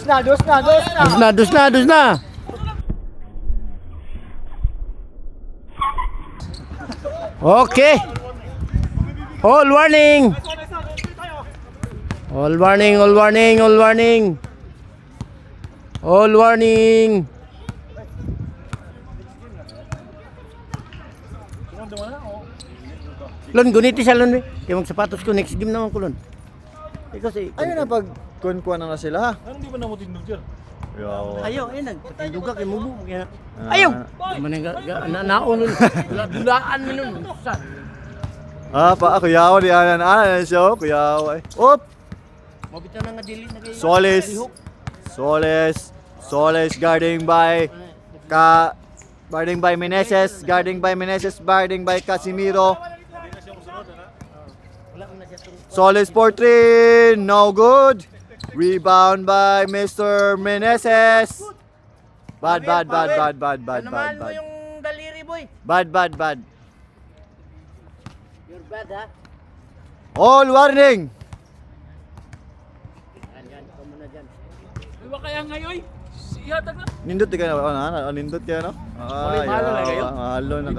Dos na. Okay. All warning. All warning, all warning, all warning. All warning. Lon, guniti siya lon. Kaya magsapatos ko next game naman ko lon. Ikaw si... Ayun na pag kuan-kuan na sila ha. Ano di ba na mo tindog dyan? Ayaw, ayun nagpatinduga kay mubo. Ayaw! Naon nun. Dulaan mo nun. Kuyaw di anan siya, kuyaw ay. Op. Mabita na nga dili na kayo. Soles guarding by Meneses, guarding by Casimiro. Soles for 3, no good. Rebound by Mr. Meneses. Bad. Naman mo yung daliri, boy. Bad. You're bad, ha? All warning. Yan, kamo na dyan. Iwa kaya ngayon? Ihatag na. Nindot ka na, nindot ka no? Mahalo na kayo? Mahalo na.